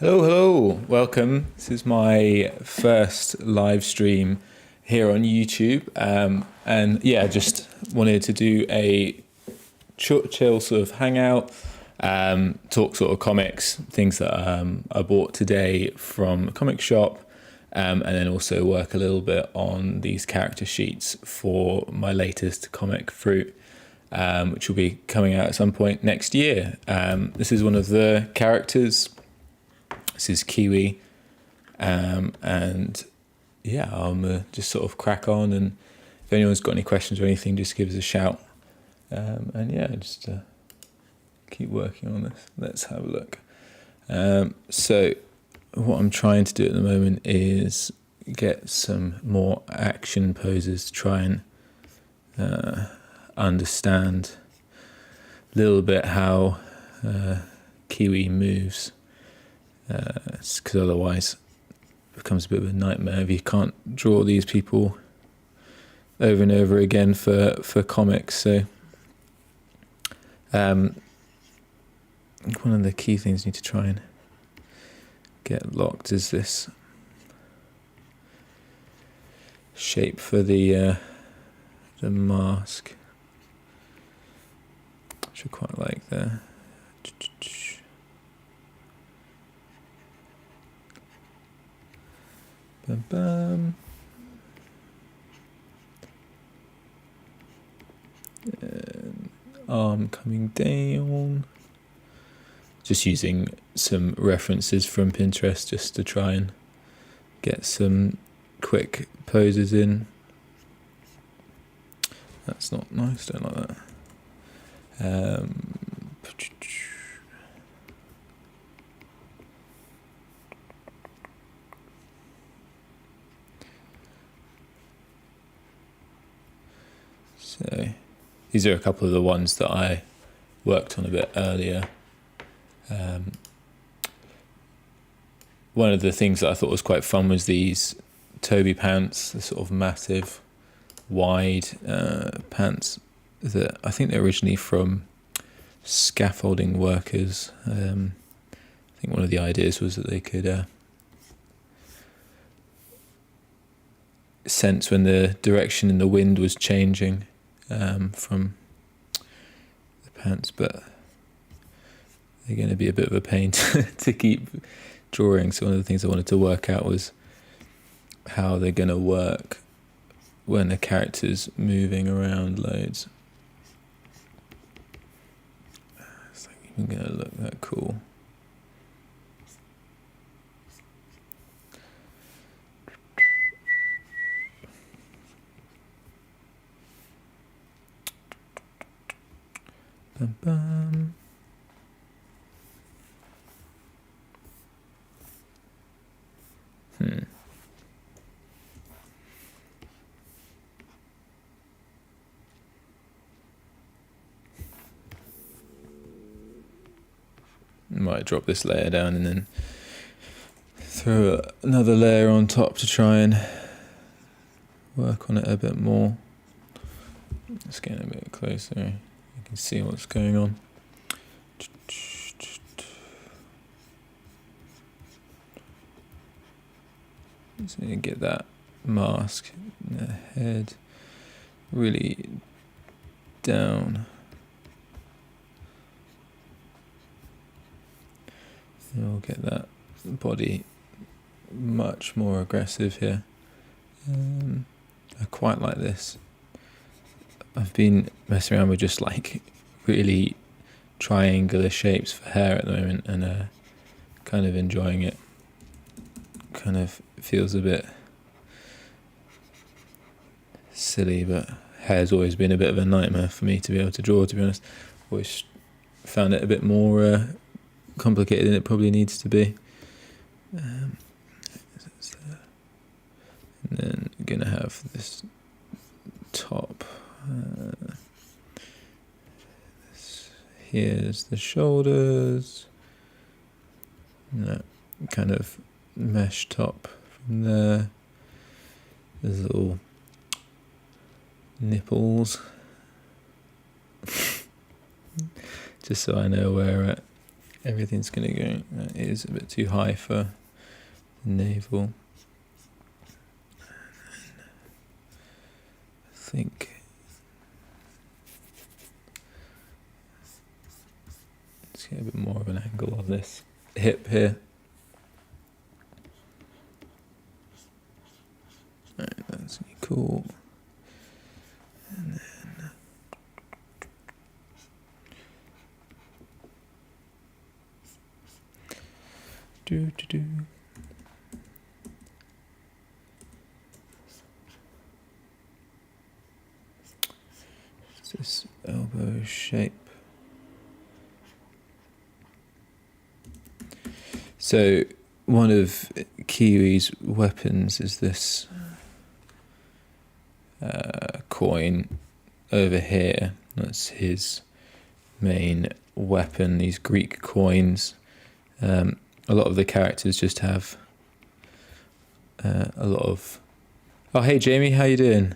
Hello, hello, welcome. This is my first live stream here on YouTube. And yeah, just wanted to do a chill sort of hangout, talk sort of comics, things that I bought today from a comic shop, and then also work a little bit on these character sheets for my latest comic, Fruit, which will be coming out at some point next year. This is one of the characters. This is Kiwi, and yeah, I'm just sort of crack on, and if anyone's got any questions or anything, just give us a shout, and yeah, just keep working on this. Let's have a look. So what I'm trying to do at the moment is get some more action poses to try and understand a little bit how Kiwi moves. Because otherwise it becomes a bit of a nightmare if you can't draw these people over and over again for comics. So one of the key things you need to try and get locked is this shape for the mask, which I quite like there. Bam. And arm coming down. Just using some references from Pinterest just to try and get some quick poses in. That's not nice, don't like that. So these are a couple of the ones that I worked on a bit earlier. One of the things that I thought was quite fun was these Toby pants, the sort of massive, wide pants that I think they're originally from scaffolding workers. I think one of the ideas was that they could sense when the direction in the wind was changing from the pants, but they're going to be a bit of a pain to keep drawing. So one of the things I wanted to work out was how they're going to work when the character's moving around loads. It's like even going to look that cool. Bam, bam. Might drop this layer down and then throw another layer on top to try and work on it a bit more. Let's get a bit closer. You can see what's going on. So you get that mask in the head really down. You'll get that body much more aggressive here. I quite like this. I've been messing around with just like really triangular shapes for hair at the moment, and kind of enjoying it. Kind of feels a bit silly, but hair's always been a bit of a nightmare for me to be able to draw, to be honest. Always found it a bit more complicated than it probably needs to be. And then I'm going to have this top. Here's the shoulders. And that kind of mesh top from there. There's little nipples. Just so I know where Everything's going to go. That is a bit too high for navel. I think. Let's get a bit more of an angle of this hip here. Right, that's cool. And then do. It's this elbow shape. So one of Kiwi's weapons is this coin over here. That's his main weapon, these Greek coins. A lot of the characters just have a lot of... Oh, hey Jamie, how you doing?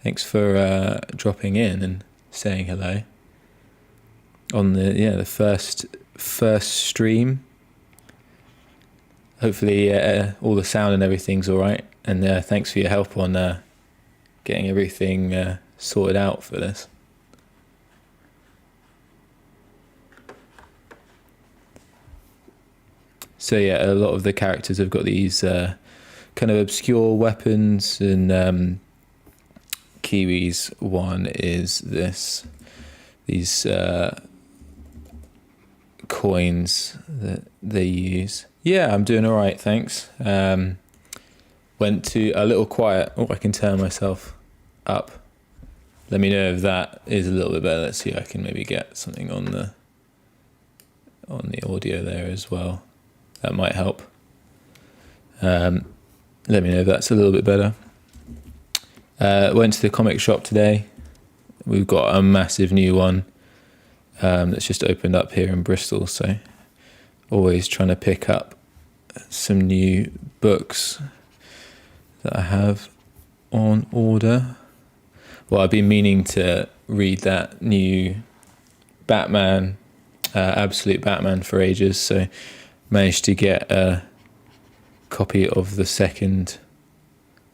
Thanks for dropping in and saying hello on the first stream. Hopefully all the sound and everything's all right, and thanks for your help on getting everything sorted out for this. So yeah, a lot of the characters have got these kind of obscure weapons, and Kiwi's one is these coins that they use. Yeah, I'm doing all right, thanks. Went to a little quiet. Oh, I can turn myself up. Let me know if that is a little bit better. Let's see if I can maybe get something on the audio there as well. That might help. Let me know if that's a little bit better. Went to the comic shop today. We've got a massive new one that's just opened up here in Bristol. So always trying to pick up some new books that I have on order. Well, I've been meaning to read that new Batman, Absolute Batman for ages. So managed to get a copy of the second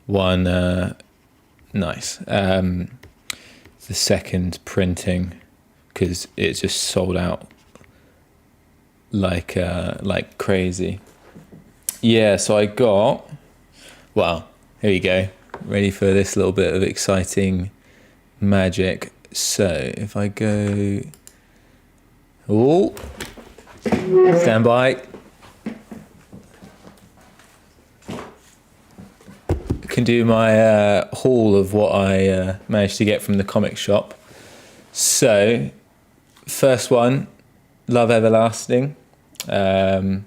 one. Nice. The second printing, because it just sold out like crazy. Yeah, so I got... Well, here you go. Ready for this little bit of exciting magic. So if I go... Oh! Stand by. Can do my haul of what I managed to get from the comic shop. So, first one, Love Everlasting, by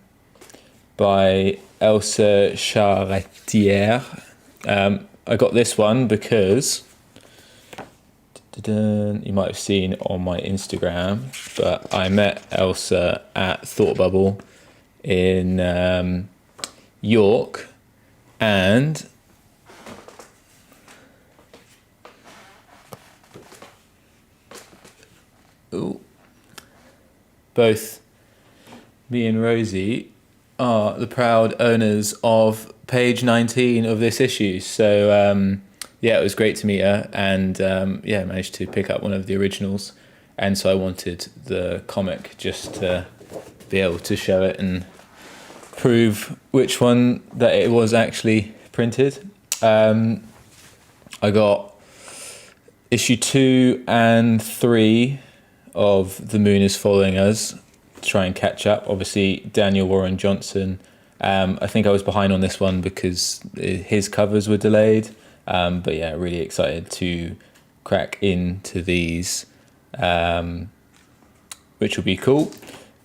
Elsa Charretier. I got this one because you might have seen on my Instagram, but I met Elsa at Thought Bubble in York, and both me and Rosie are the proud owners of page 19 of this issue. So yeah, it was great to meet her, and yeah, managed to pick up one of the originals, and so I wanted the comic just to be able to show it and prove which one that it was actually printed. I got issue 2 and 3 of The Moon is Following Us to try and catch up. Obviously, Daniel Warren Johnson. I think I was behind on this one because his covers were delayed. But yeah, really excited to crack into these, which will be cool.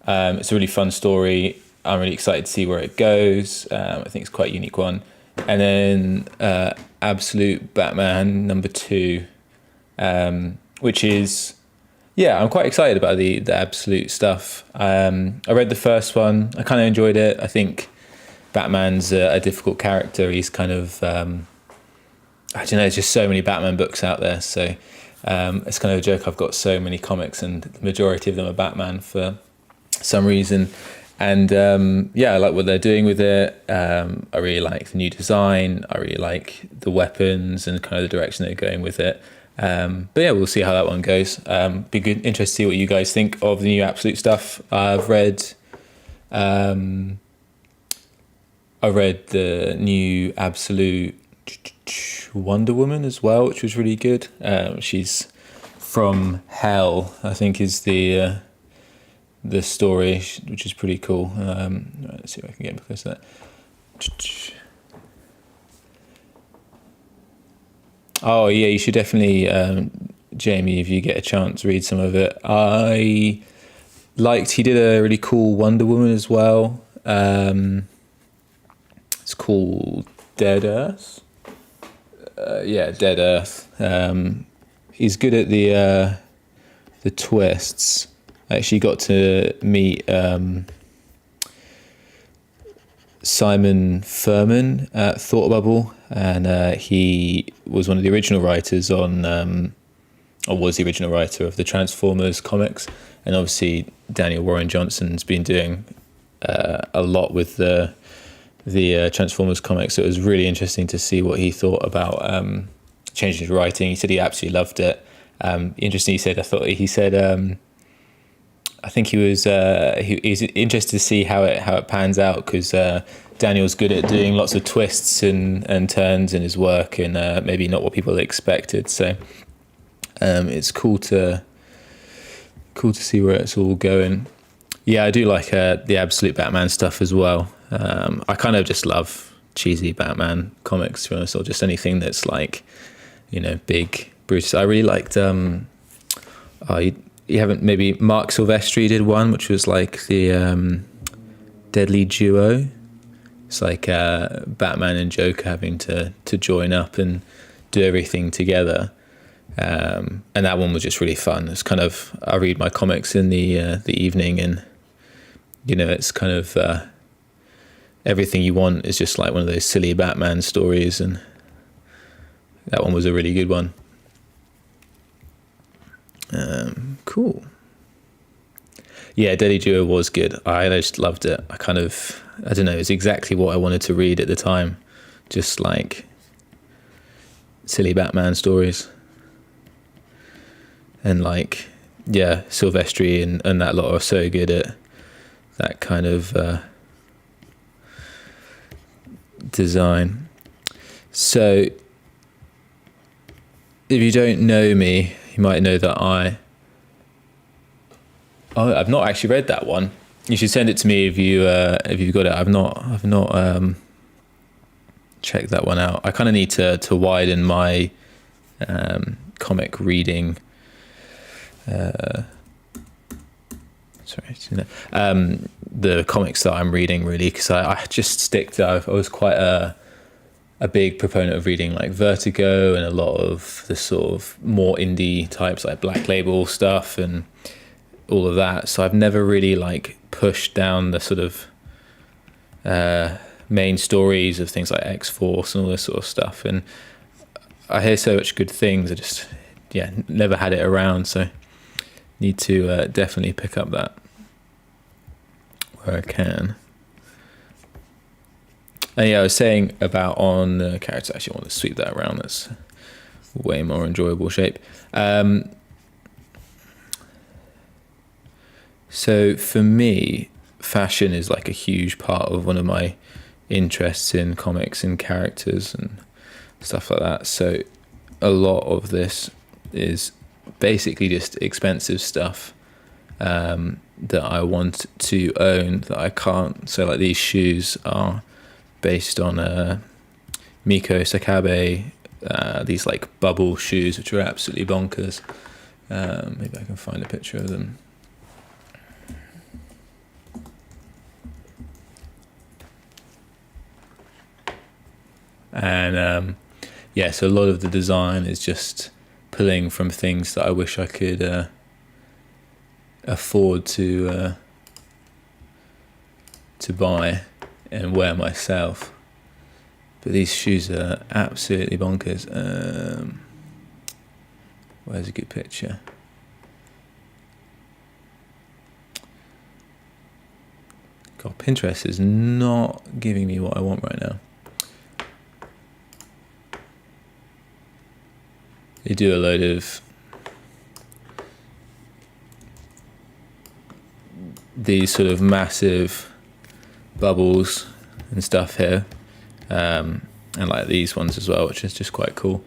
It's a really fun story. I'm really excited to see where it goes. I think it's quite a unique one. And then Absolute Batman number 2, which is... Yeah, I'm quite excited about the Absolute stuff. I read the first one. I kind of enjoyed it. I think Batman's a difficult character. He's kind of... I don't know, there's just so many Batman books out there. So It's kind of a joke. I've got so many comics, and the majority of them are Batman for some reason. And I like what they're doing with it. I really like the new design. I really like the weapons and kind of the direction they're going with it. But yeah, we'll see how that one goes. Be good, interested to see what you guys think of the new Absolute stuff. I read the new Absolute Wonder Woman as well, which was really good. She's from Hell, I think, is the story, which is pretty cool. Let's see if I can get close to that. Oh yeah, you should definitely, Jamie, if you get a chance, read some of it. I liked, he did a really cool Wonder Woman as well. It's called Dead Earth. Dead Earth. He's good at the twists. I actually got to meet Simon Furman at Thought Bubble, and he was one of the original writers on, or was the original writer of the Transformers comics, and obviously Daniel Warren Johnson's been doing a lot with the Transformers comics. So it was really interesting to see what he thought about changing his writing. He said he absolutely loved it. Interesting, he said I think he's interested to see how it pans out, because Daniel's good at doing lots of twists and turns in his work, and maybe not what people expected. So it's cool to see where it's all going. Yeah, I do like the Absolute Batman stuff as well. I kind of just love cheesy Batman comics, to be honest, or just anything that's like, big Bruce. I really liked you haven't, maybe Mark Silvestri did one which was like the Deadly Duo. It's like Batman and Joker having to join up and do everything together, and that one was just really fun. It's kind of, I read my comics in the evening, and it's kind of everything you want is just like one of those silly Batman stories, and that one was a really good one. Cool. Yeah, Deadly Duo was good. I just loved it. I don't know, it's exactly what I wanted to read at the time. Just like silly Batman stories. And like, yeah, Silvestri and that lot are so good at that kind of design. So if you don't know me, you might know that I've not actually read that one. You should send it to me if you've got it. I've not checked that one out. I kind of need to widen my comic reading. The comics that I'm reading, really, because I just stick to. I was quite a big proponent of reading like Vertigo and a lot of the sort of more indie types like Black Label stuff and all of that. So I've never really like pushed down the sort of main stories of things like X-Force and all this sort of stuff. And I hear so much good things. I just, never had it around. So need to definitely pick up that where I can. And I was saying about on the characters, I actually want to sweep that around. That's way more enjoyable shape. So for me, fashion is like a huge part of one of my interests in comics and characters and stuff like that. So a lot of this is basically just expensive stuff that I want to own that I can't. So like these shoes are based on Miko Sakabe, these like bubble shoes, which are absolutely bonkers. Maybe I can find a picture of them. And so a lot of the design is just pulling from things that I wish I could afford to buy and wear myself. But these shoes are absolutely bonkers. Where's a good picture? God, Pinterest is not giving me what I want right now. They do a load of these sort of massive bubbles and stuff here, and like these ones as well, which is just quite cool.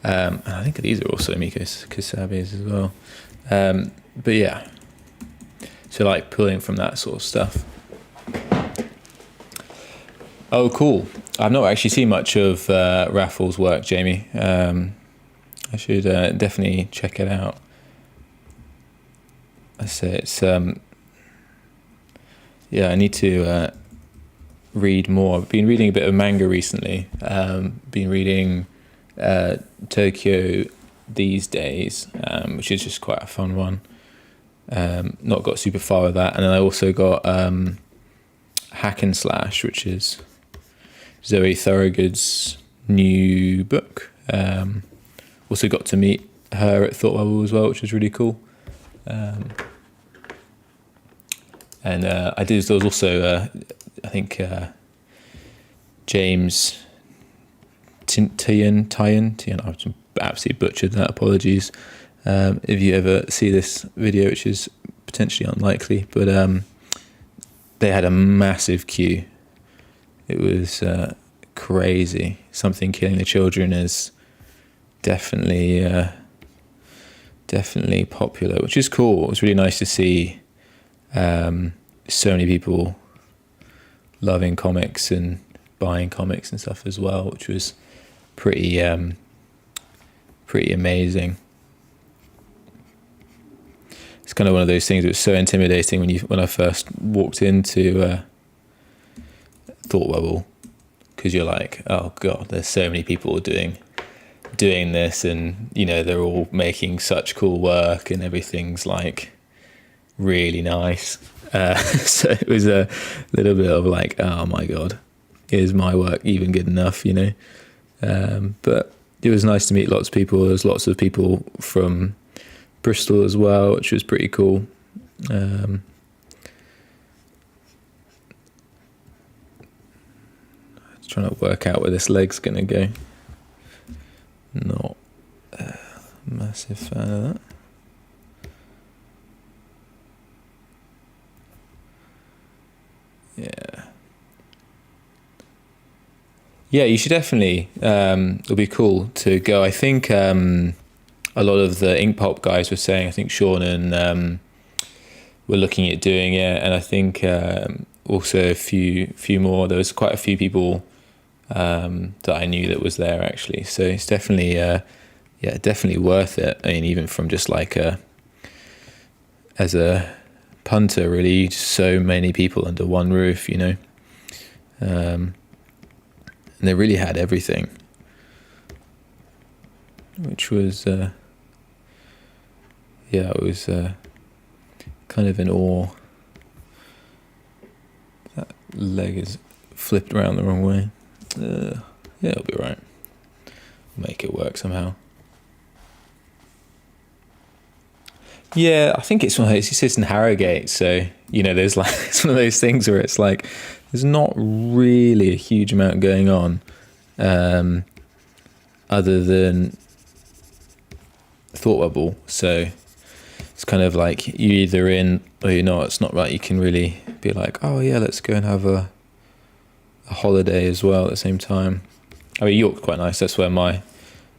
And I think these are also Miko Kasabes as well. But yeah, so like pulling from that sort of stuff. Oh, cool. I've not actually seen much of Raffle's work, Jamie. I should definitely check it out. I say it's I need to read more. I've been reading a bit of manga recently. Been reading Tokyo These Days, which is just quite a fun one. Not got super far with that. And then I also got Hack and Slash, which is Zoe Thorogood's new book. Also got to meet her at Thought Bubble as well, which was really cool. And there was also I think James Tyen. I've absolutely butchered that. Apologies if you ever see this video, which is potentially unlikely. But they had a massive queue. It was crazy. Something Killing the Children is definitely popular, which is cool. It was really nice to see so many people loving comics and buying comics and stuff as well, which was pretty amazing. It's kind of one of those things that was so intimidating when I first walked into Thought Bubble, because you're like, oh god, there's so many people doing this, and they're all making such cool work and everything's like really nice. So it was a little bit of like, oh my god, is my work even good enough? But it was nice to meet lots of people. There's lots of people from Bristol as well, which was pretty cool. Trying to work out where this leg's gonna go. Not a massive fan of that. Yeah, you should definitely. It'll be cool to go. I think a lot of the ink pulp guys were saying. I think Sean and were looking at doing it, and I think also a few more. There was quite a few people that I knew that was there actually. So it's definitely definitely worth it. I mean, even from just like as a punter, really, just so many people under one roof, and they really had everything, which was it was kind of in awe. That leg is flipped around the wrong way. It'll be right. Make it work somehow. Yeah, I think it's one of those. He sits in Harrogate, so there's like it's one of those things where it's like there's not really a huge amount going on, other than Thought Bubble. So it's kind of like you're either in or you're not. It's not like you can really be like, oh yeah, let's go and have a holiday as well at the same time. I mean, York's quite nice. That's where my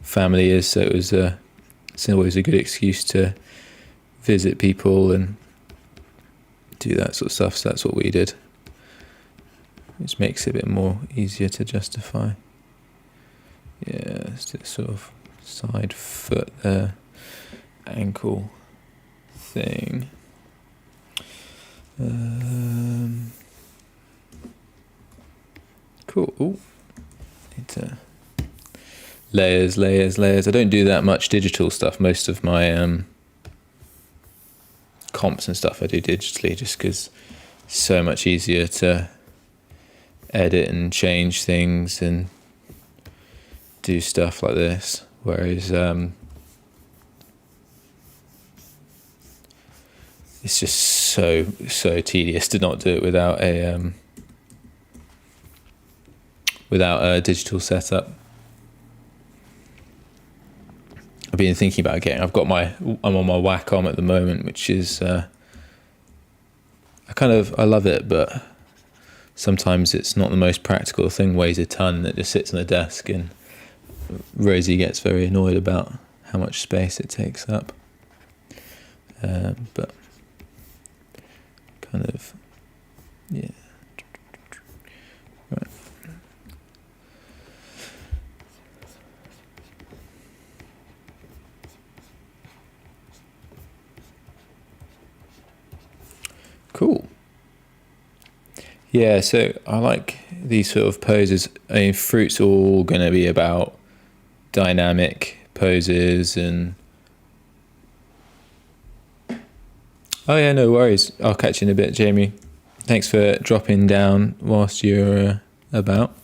family is, so it was it's always a good excuse to visit people and do that sort of stuff. So that's what we did, which makes it a bit more easier to justify. Yeah, it's this sort of side foot ankle thing. Cool. Ooh. Need to layers. I don't do that much digital stuff. Most of my comps and stuff I do digitally, just because it's so much easier to edit and change things and do stuff like this. Whereas it's just so tedious to not do it without a digital setup. I've been thinking about I'm on my Wacom at the moment, which is I love it, but sometimes it's not the most practical thing. Weighs a ton, that just sits on the desk, and Rosie gets very annoyed about how much space it takes up. But kind of, yeah. Right. Cool. Yeah, so I like these sort of poses. I mean, fruit's all going to be about dynamic poses and... Oh yeah, no worries. I'll catch you in a bit, Jamie. Thanks for dropping down whilst you're about.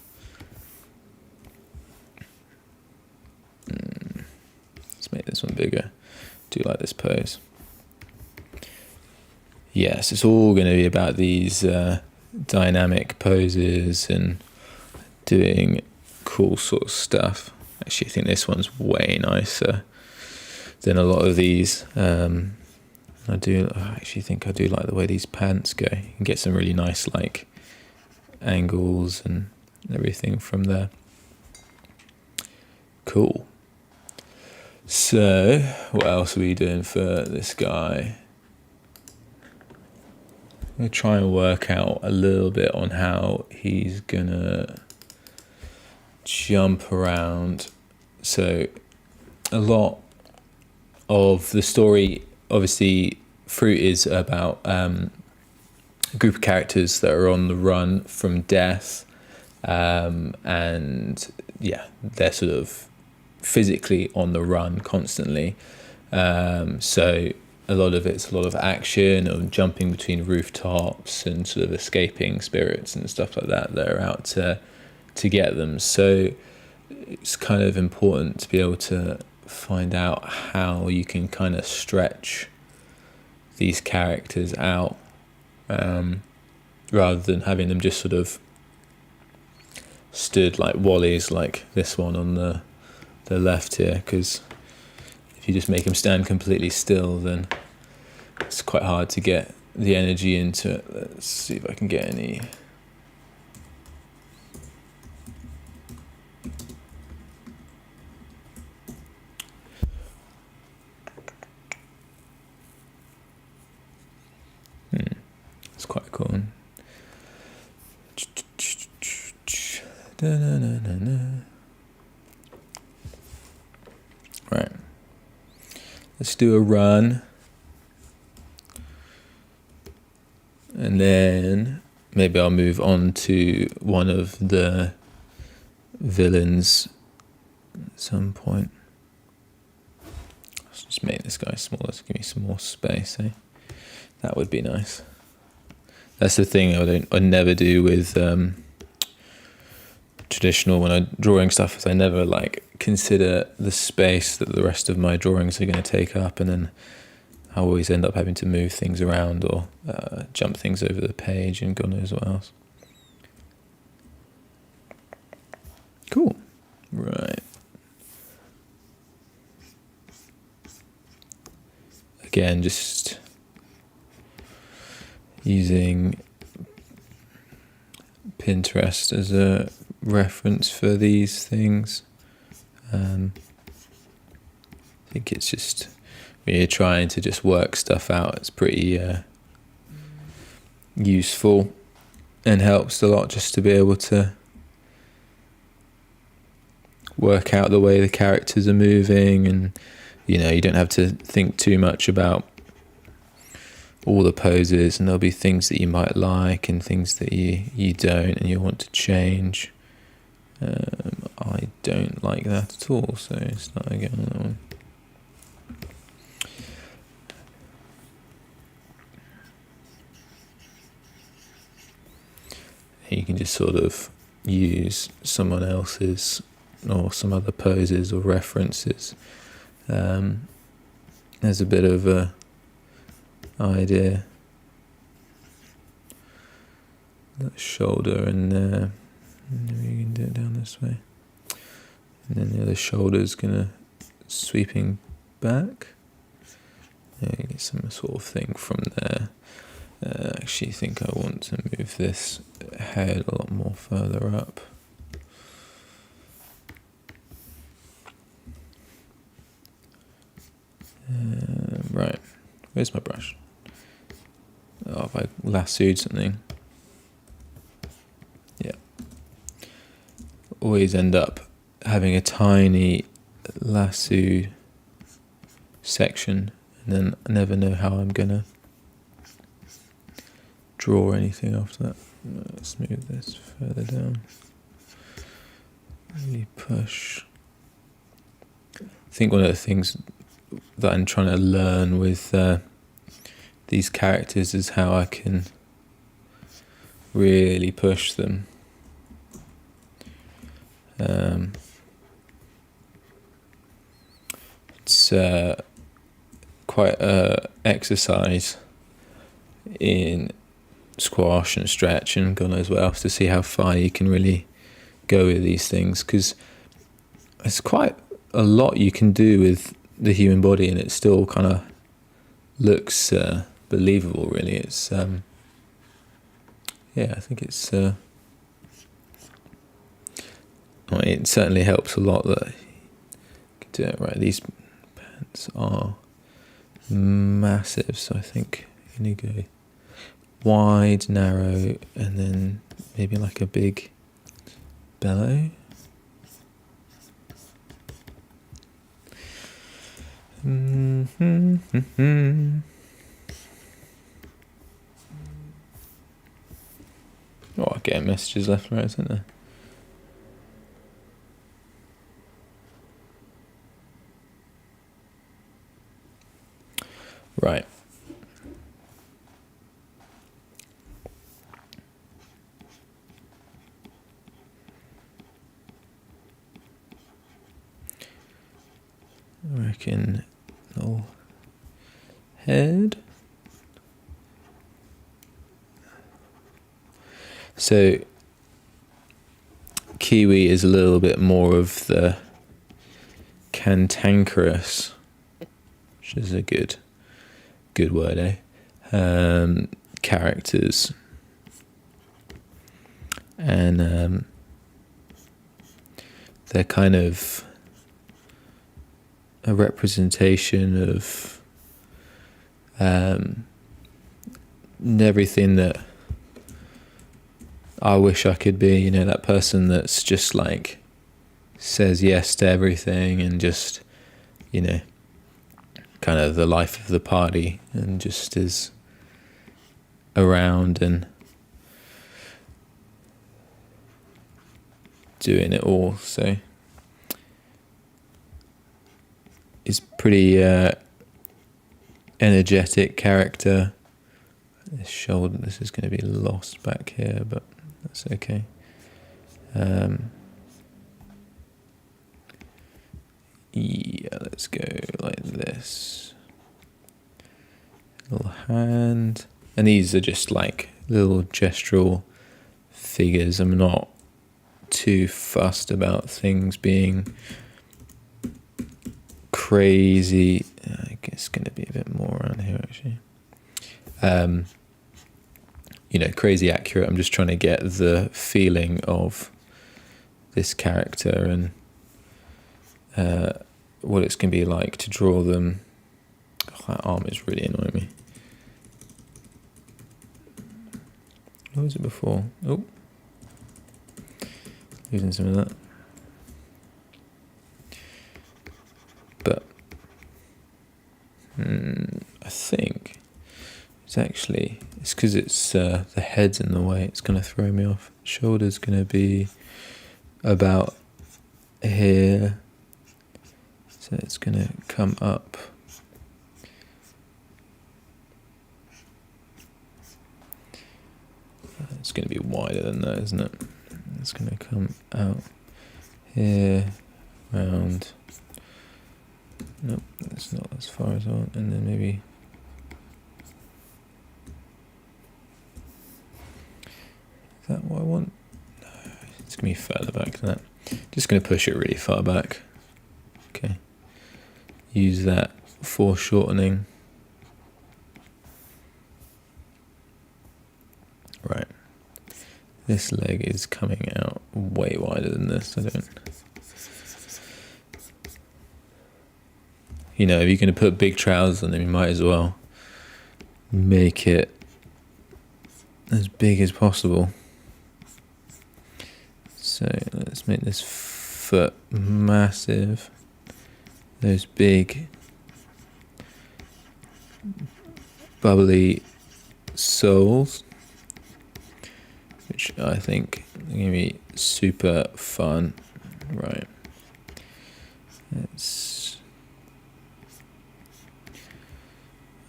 Let's make this one bigger. Do like this pose. Yes, it's all going to be about these dynamic poses and doing cool sort of stuff. Actually, I think this one's way nicer than a lot of these. I actually think I do like the way these pants go. You can get some really nice like angles and everything from there. Cool. So, what else are we doing for this guy? I'm going to try and work out a little bit on how he's going to jump around. So, a lot of the story, obviously, Fruit is about a group of characters that are on the run from death, and yeah, they're sort of physically on the run constantly. So a lot of it's a lot of action or jumping between rooftops and sort of escaping spirits and stuff like that are out to get them. So it's kind of important to be able to find out how you can kind of stretch these characters out, rather than having them just sort of stood like Wally's, like this one on the left here, because if you just make them stand completely still, then it's quite hard to get the energy into it. Let's see if I can get any. It's quite cool. Right. Let's do a run. And then maybe I'll move on to one of the villains at some point. Let's just make this guy smaller. Let's give me some more space, eh? That would be nice. That's the thing I never do with traditional when I'm drawing stuff, is I never like consider the space that the rest of my drawings are going to take up, and then I always end up having to move things around or jump things over the page and God knows what else. Cool. Right. Again, just using Pinterest as a reference for these things. I think it's just when you're trying to just work stuff out, it's pretty useful and helps a lot just to be able to work out the way the characters are moving, and you don't have to think too much about all the poses, and there'll be things that you might like and things that you don't and you want to change. I don't like that at all, so start again on that one. You can just sort of use someone else's or some other poses or references as a bit of a idea. That shoulder in there. Maybe you can do it down this way. And then the other shoulder's gonna sweeping back. Yeah, you get some sort of thing from there. Actually, I think I want to move this head a lot more further up. Right, where's my brush? Oh, if I lassoed something. Yeah. Always end up having a tiny lasso section, and then I never know how I'm gonna draw anything after that. Let's move this further down. Really push. I think one of the things that I'm trying to learn with these characters is how I can really push them. It's quite a exercise in squash and stretch and God knows what else to see how far you can really go with these things, because there's quite a lot you can do with the human body and it still kind of looks believable, really. It's yeah, I think it's I mean, it certainly helps a lot that you can do it right. These pants are massive, so I think you need to go wide, narrow, and then maybe like a big bellow. Oh, I get messages left and right, isn't there? Right. I reckon little head. So kiwi is a little bit more of the cantankerous, which is a good word, eh? Characters, and they're kind of a representation of everything that I wish I could be. You know, that person that's just like says yes to everything and just, you know, kind of the life of the party and just is around and doing it all. So he's pretty energetic character. This shoulder, this is going to be lost back here, but that's okay. Yeah, let's go like this. Little hand. And these are just like little gestural figures. I'm not too fussed about things being crazy. I guess it's going to be a bit more around here, actually. You know, crazy accurate. I'm just trying to get the feeling of this character and what it's going to be like to draw them. Oh, that arm is really annoying me. What was it before? Oh, losing some of that. But I think it's because it's the head's in the way. It's going to throw me off. Shoulder's going to be about here. So it's going to come up. It's going to be wider than that, isn't it? It's going to come out here, round. Nope, that's not as far as I want. And then maybe Is that what I want? No, it's going to be further back than that. Just going to push it really far back. Okay. Use that foreshortening. Right. This leg is coming out way wider than this. I don't... You know, if you're going to put big trousers on them, you might as well make it as big as possible. So let's make this foot massive. Those big bubbly soles, which I think are going to be super fun. Right.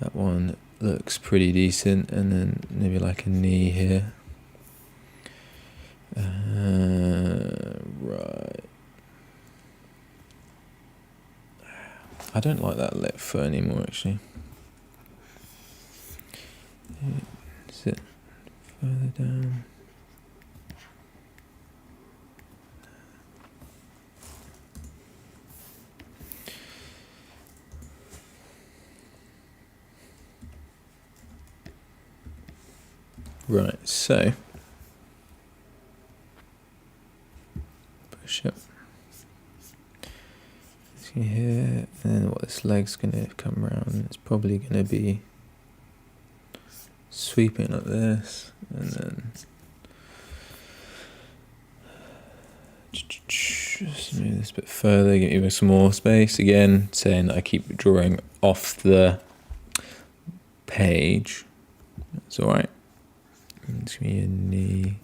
That one looks pretty decent, and then maybe like a knee here. Right. I don't like that left foot anymore, actually. Sit further down. Right, so push up here, and then what, this leg's going to come around. It's probably going to be sweeping like this, and then just move this a bit further, get even some more space. Again, saying that I keep drawing off the page. That's all right. It's going to be a knee.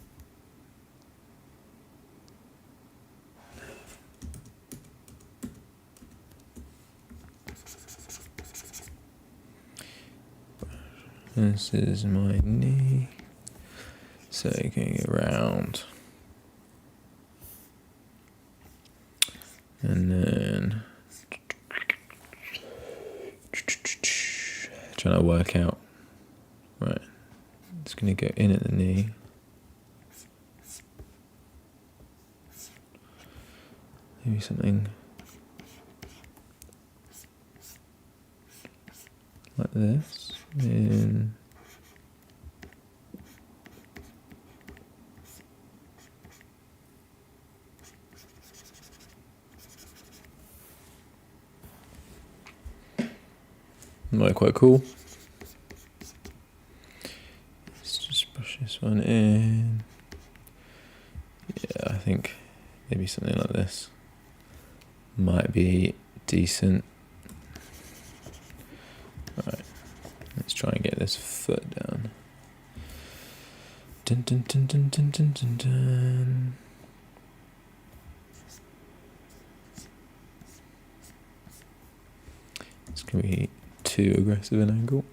This is my knee. So going around. And then trying to work out. Right. It's going to go in at the knee. Maybe something like this. And might be quite cool. Let's just brush this one in. Yeah, I think maybe something like this might be decent. Right, let's try and get this foot down. Dun, dun, dun, dun, dun, dun, dun, dun. It's going to be too aggressive an angle.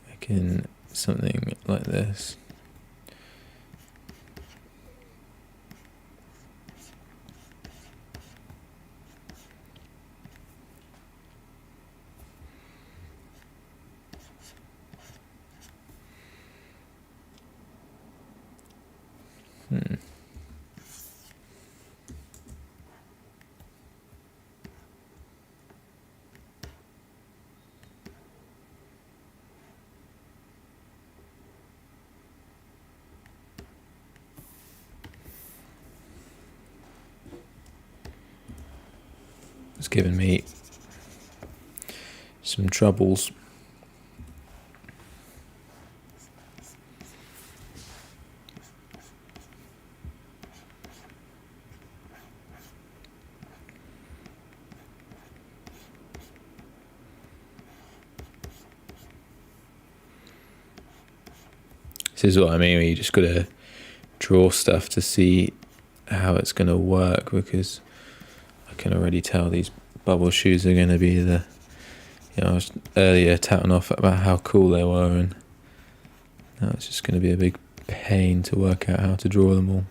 Making something like this. It's given me some troubles. This is what I mean, where you just got to draw stuff to see how it's going to work, because I can already tell these bubble shoes are going to be the, I was earlier touting off about how cool they were, and now it's just going to be a big pain to work out how to draw them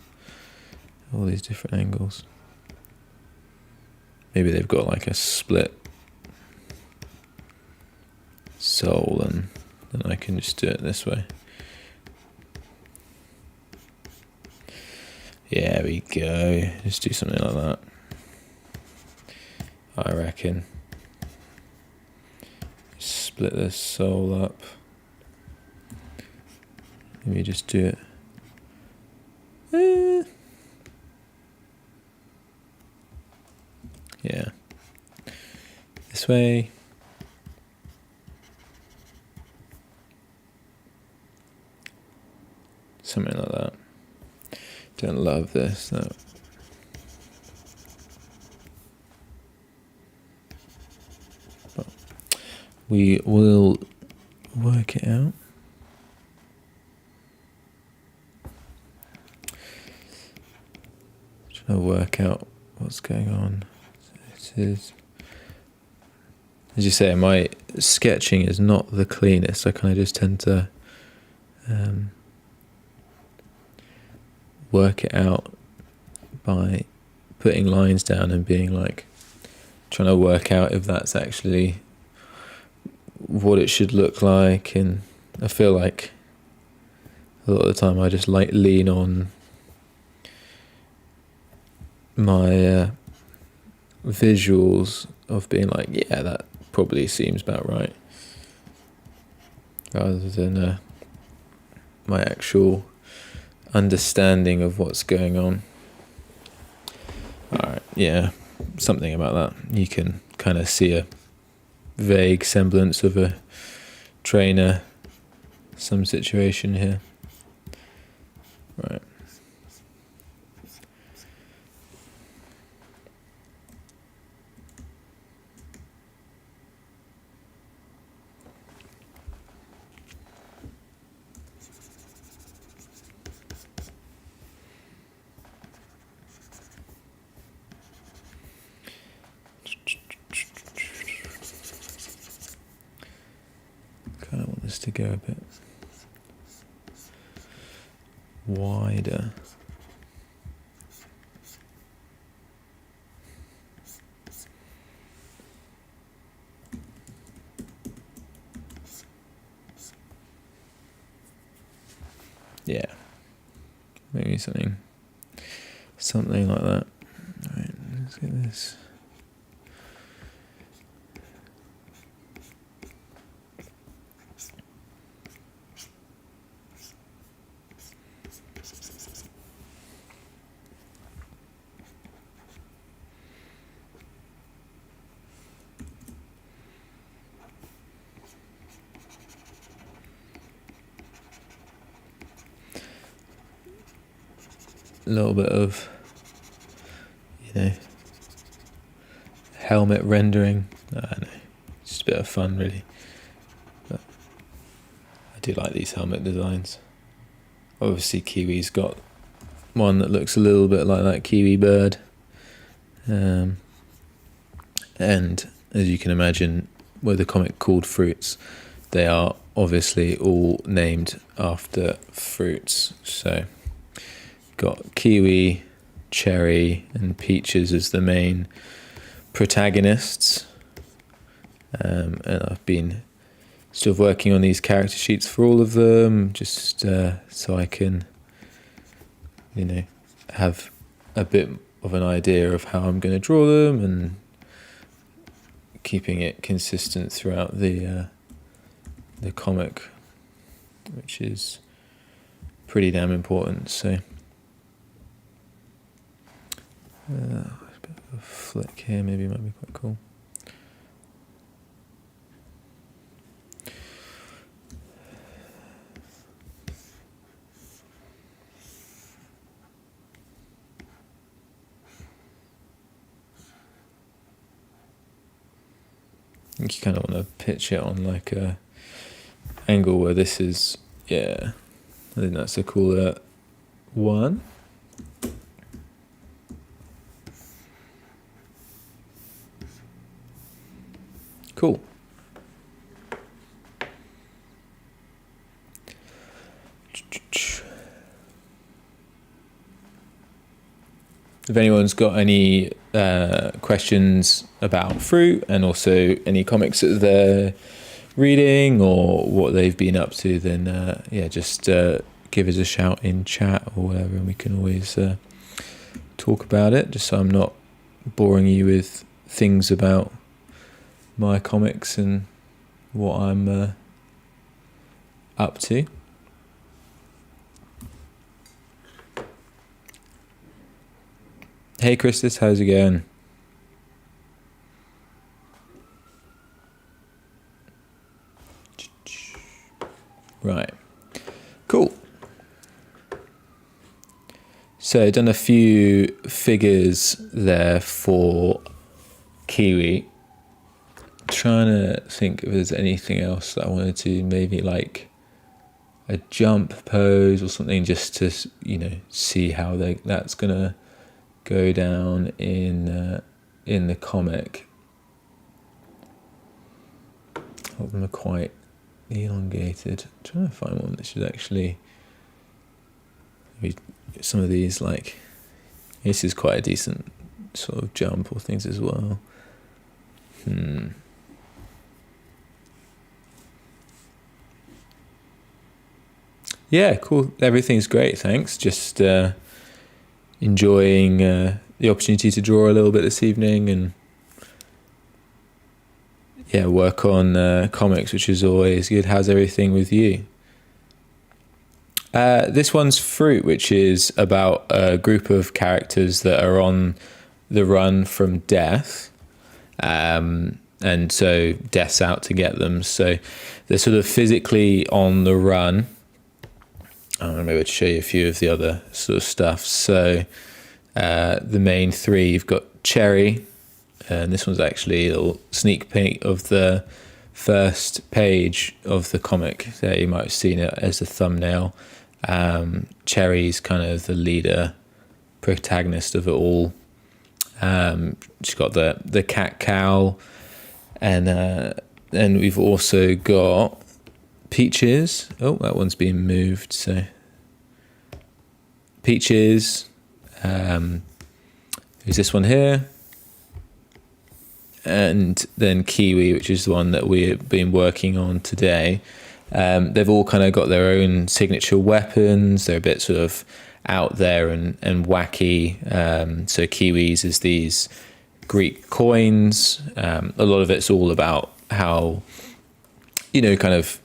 all these different angles. maybe they've got like a split sole, and then I can just do it this way. Yeah, we go. Just do something like that, I reckon. Split this sole up. Maybe just do it. Yeah. This way. Something like that. Don't love this, no. But we will work it out. Trying to work out what's going on. It is, as you say, my sketching is not the cleanest. I kind of just tend to work it out by putting lines down and being like, trying to work out if that's actually what it should look like. And I feel like a lot of the time I just like lean on my visuals of being like, yeah, that probably seems about right, rather than my actual understanding of what's going on. Alright, yeah, something about that. You can kind of see a vague semblance of a trainer, some situation here. Right. Kind of want this to go a bit wider. Yeah, maybe something like that. Right, let's get this. A little bit of, helmet rendering. I don't know, it's just a bit of fun, really. But I do like these helmet designs. Obviously, Kiwi's got one that looks a little bit like that Kiwi bird. And as you can imagine, with the comic called Fruits, they are obviously all named after fruits. So got kiwi, cherry, and peaches as the main protagonists. And I've been sort of working on these character sheets for all of them, just so I can, have a bit of an idea of how I'm going to draw them, and keeping it consistent throughout the comic, which is pretty damn important. So a bit of a flick here maybe might be quite cool. I think you kind of want to pitch it on like a angle where this is, yeah, I think that's a cooler one. Cool. If anyone's got any questions about fruit and also any comics that they're reading or what they've been up to, then just give us a shout in chat or whatever, and we can always talk about it, just so I'm not boring you with things about my comics and what I'm up to. Hey Christus, how's it going? Right, cool. So I've done a few figures there for Kiwi. Trying to think if there's anything else that I wanted to, maybe like a jump pose or something, just to see how that's gonna go down in the comic. A lot of them are quite elongated. I'm trying to find one that should actually be some of these, like this is quite a decent sort of jump or things as well. Yeah, cool. Everything's great, thanks. Just enjoying the opportunity to draw a little bit this evening and work on comics, which is always good. How's everything with you? This one's Fruit, which is about a group of characters that are on the run from death. And so death's out to get them. So they're sort of physically on the run. I'm maybe to show you a few of the other sort of stuff. So the main three, you've got Cherry, and this one's actually a little sneak peek of the first page of the comic. There, you might have seen it as a thumbnail. Cherry's kind of the leader, protagonist of it all. She's got the cat cow, and then we've also got Peaches. Oh, that one's being moved. So Peaches, who's this one here, and then Kiwi, which is the one that we've been working on today. They've all kind of got their own signature weapons. They're a bit sort of out there and wacky. So Kiwis is these Greek coins. A lot of it's all about how, kind of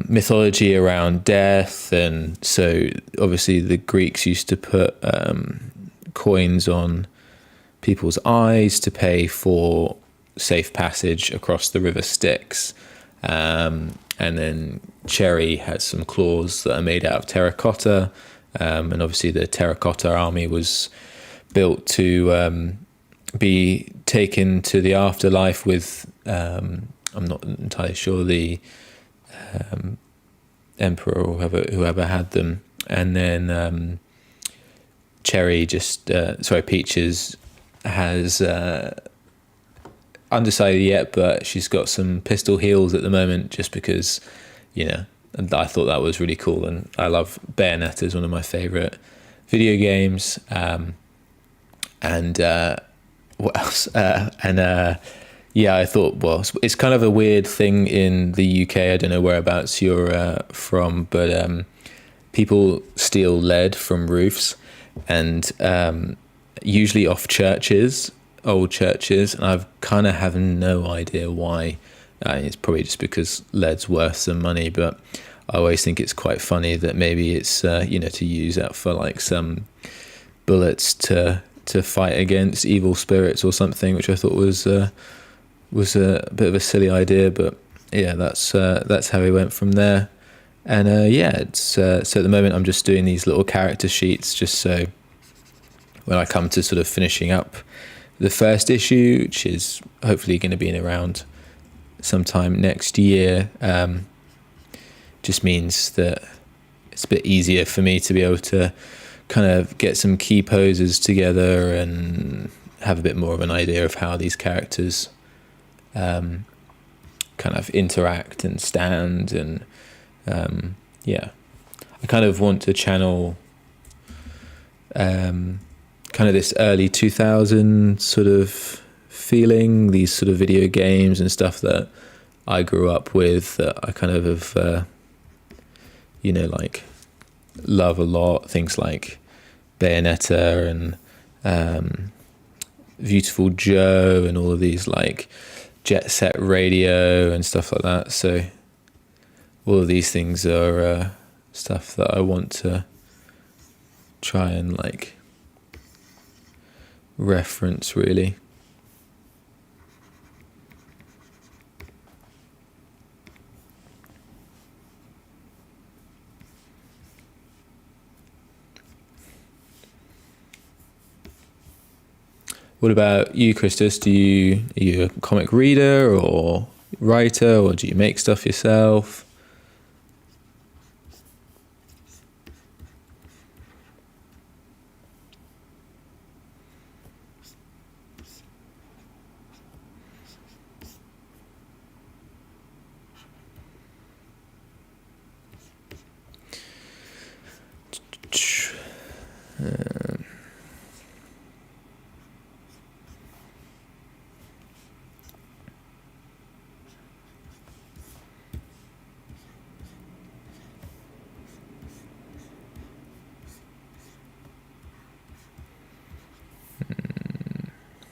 mythology around death. And so obviously the Greeks used to put coins on people's eyes to pay for safe passage across the river Styx. And then Cherry has some claws that are made out of terracotta. And obviously the terracotta army was built to be taken to the afterlife with, I'm not entirely sure, the emperor or whoever had them. And then Peaches has undecided yet, but she's got some pistol heels at the moment, just because and I thought that was really cool, and I love Bayonetta, is one of my favorite video games. What else? I thought, well, it's kind of a weird thing in the UK. I don't know whereabouts you're from, but people steal lead from roofs, and usually off churches, old churches, and I've kind of have no idea why. It's probably just because lead's worth some money, but I always think it's quite funny that maybe it's to use that for like some bullets to fight against evil spirits or something, which I thought was a bit of a silly idea, but that's how we went from there. And it's so at the moment I'm just doing these little character sheets, just so when I come to sort of finishing up the first issue, which is hopefully going to be in around sometime next year, just means that it's a bit easier for me to be able to kind of get some key poses together and have a bit more of an idea of how these characters kind of interact and stand. And I kind of want to channel kind kind of this early 2000 sort of feeling, these sort of video games and stuff that I grew up with, that I kind of have, like love a lot. Things like Bayonetta and Beautiful Joe and all of these like Jet Set Radio and stuff like that. So all of these things are stuff that I want to try and like reference, really. What about you, Christus? Are you a comic reader or writer, or do you make stuff yourself?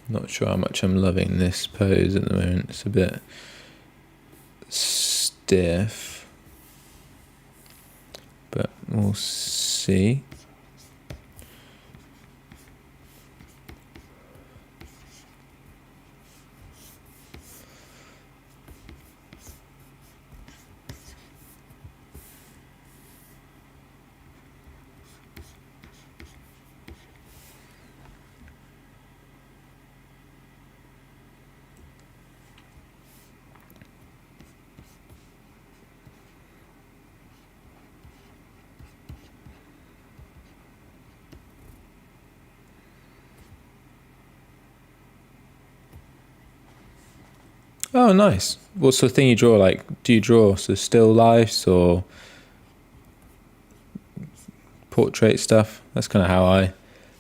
Not sure how much I'm loving this pose at the moment. It's a bit stiff, but we'll see. Oh, nice. What sort of thing you draw? Like, do you draw still lifes or portrait stuff? That's kind of how I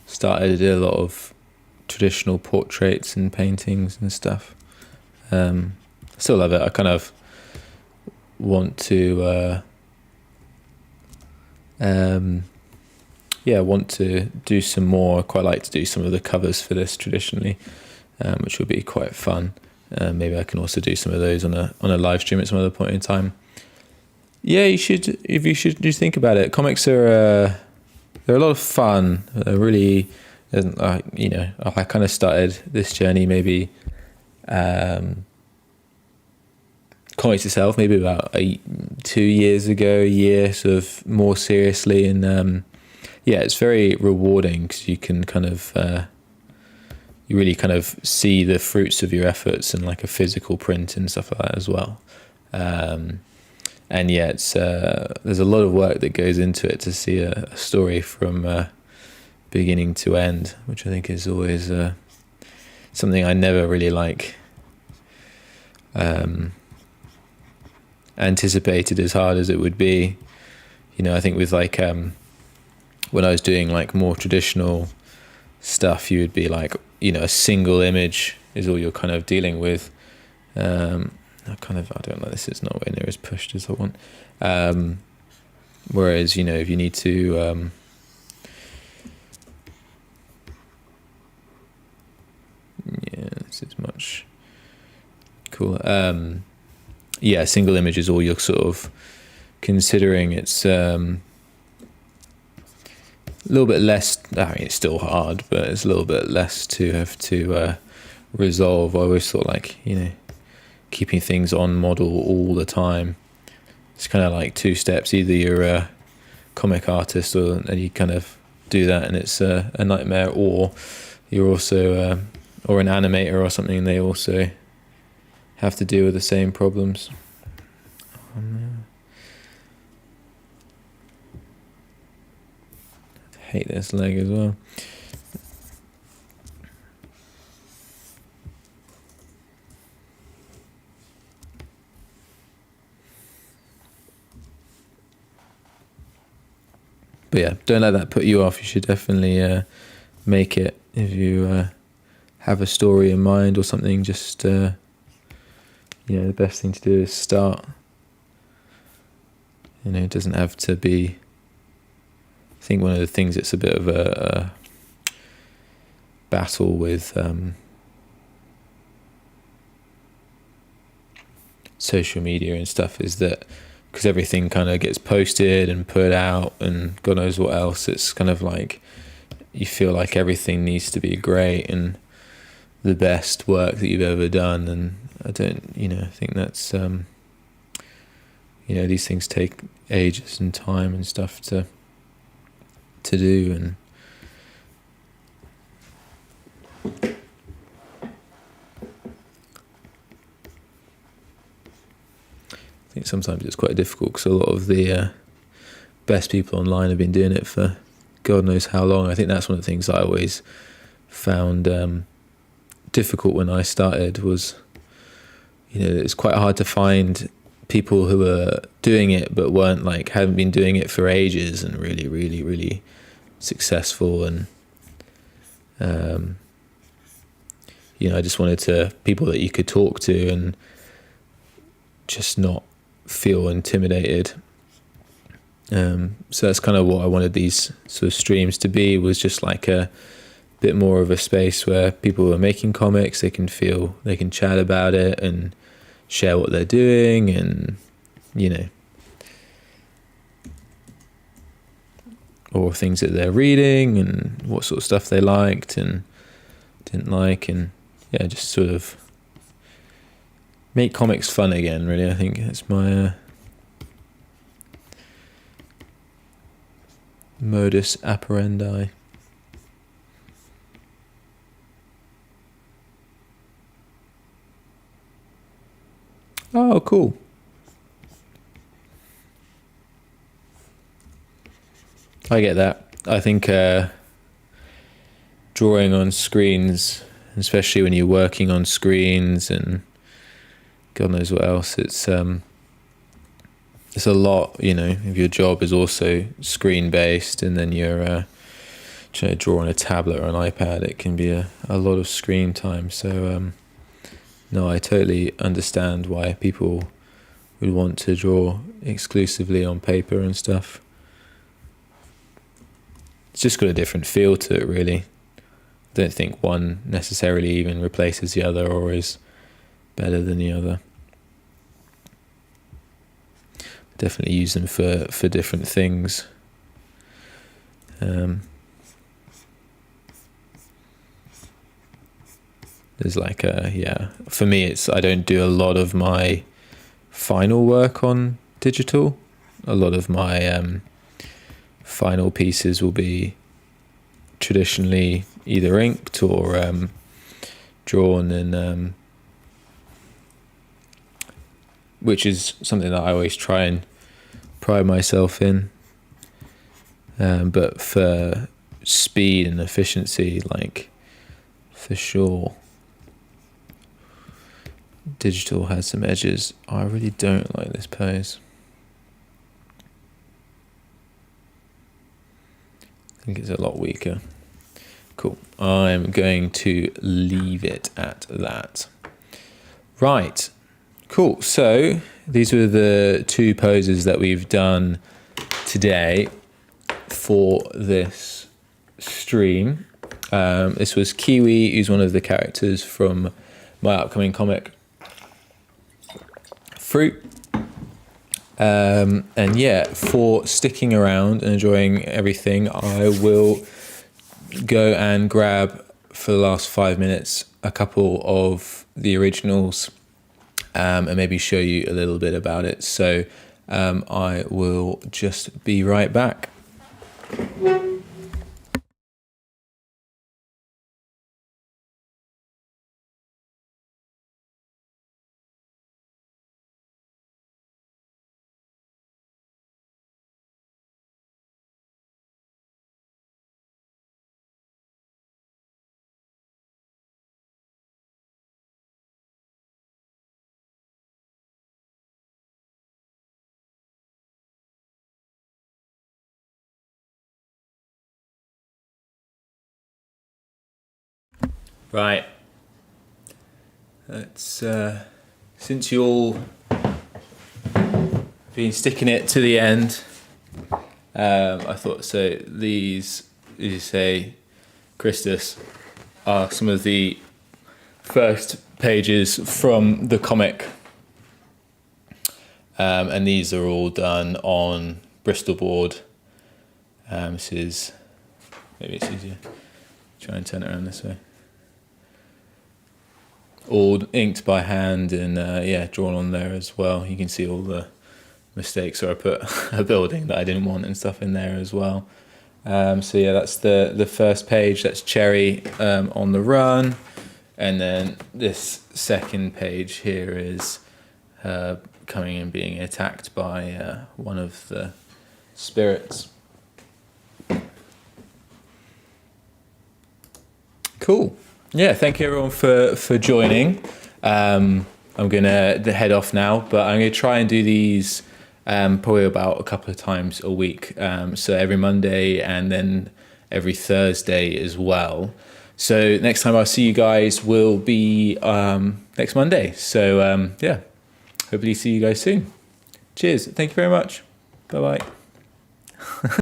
started. I did a lot of traditional portraits and paintings and stuff. Still love it. I kind of want to, want to do some more. I quite like to do some of the covers for this traditionally, which will be quite fun. Maybe I can also do some of those on a live stream at some other point in time. Yeah, you should. If you should just think about it, comics are they're a lot of fun. They're really, I kind of started this journey maybe comics itself maybe about 2 years ago, a year sort of more seriously, and it's very rewarding because you can kind of. You really kind of see the fruits of your efforts in like a physical print and stuff like that as well. It's there's a lot of work that goes into it to see a story from beginning to end, which I think is always something I never really like anticipated as hard as it would be. I think with like when I was doing like more traditional stuff, you would be like, a single image is all you're kind of dealing with. I don't know, this is nowhere near as pushed as I want. Whereas, if you need to, this is much cooler. Single image is all you're sort of considering. It's, a little bit less, it's still hard, but it's a little bit less to have to resolve. I always thought like, keeping things on model all the time. It's kind of like 2 steps. Either you're a comic artist and you kind of do that and it's a nightmare, or you're also, or an animator or something, and they also have to deal with the same problems. Hate this leg as well. But yeah, don't let that put you off. You should definitely make it. If you have a story in mind or something, just the best thing to do is start. It doesn't have to be. I think one of the things that's a bit of a battle with social media and stuff is that because everything kind of gets posted and put out and God knows what else, it's kind of like you feel like everything needs to be great and the best work that you've ever done. And I don't, I think that's, these things take ages and time and stuff to do. And I think sometimes it's quite difficult because a lot of the best people online have been doing it for God knows how long. I think that's one of the things I always found difficult when I started was, it's quite hard to find people who are doing it but hadn't been doing it for ages and really, really, really successful. And I just wanted people that you could talk to and just not feel intimidated. So that's kind of what I wanted these sort of streams to be, was just like a bit more of a space where people are making comics, they can chat about it and share what they're doing and, or things that they're reading and what sort of stuff they liked and didn't like, and just sort of make comics fun again, really. I think that's my modus operandi. Oh, cool. I get that. I think drawing on screens, especially when you're working on screens and God knows what else, it's a lot, if your job is also screen based and then you're trying to draw on a tablet or an iPad, it can be a lot of screen time. So no, I totally understand why people would want to draw exclusively on paper and stuff. It's just got a different feel to it, really. I don't think one necessarily even replaces the other or is better than the other. Definitely use them for different things. There's for me, I don't do a lot of my final work on digital. A lot of my final pieces will be traditionally either inked or drawn, and which is something that I always try and pride myself in. But for speed and efficiency, for sure, digital has some edges. I really don't like this pose. I think it's a lot weaker. Cool. I'm going to leave it at that. Right. Cool. So these were the two poses that we've done today for this stream. This was Kiwi, who's one of the characters from my upcoming comic Fruit. And for sticking around and enjoying everything, I will go and grab, for the last 5 minutes, a couple of the originals and maybe show you a little bit about it. So I will just be right back. Right. Let's, since you all been sticking it to the end, I thought, so these, as you say, Christus, are some of the first pages from the comic. And these are all done on Bristol board. This is, maybe it's easier. Try and turn it around this way. All inked by hand and yeah, drawn on there as well. You can see all the mistakes, or I put a building that I didn't want and stuff in there as well. So yeah, that's the first page. That's Cherry on the run, and then this second page here is coming and being attacked by one of the spirits. Cool. Yeah, thank you everyone for joining. I'm gonna head off now, but I'm gonna try and do these probably about a couple of times a week. So every Monday and then every Thursday as well. So next time I'll see you guys will be next Monday. So yeah, hopefully see you guys soon. Cheers. Thank you very much. Bye bye.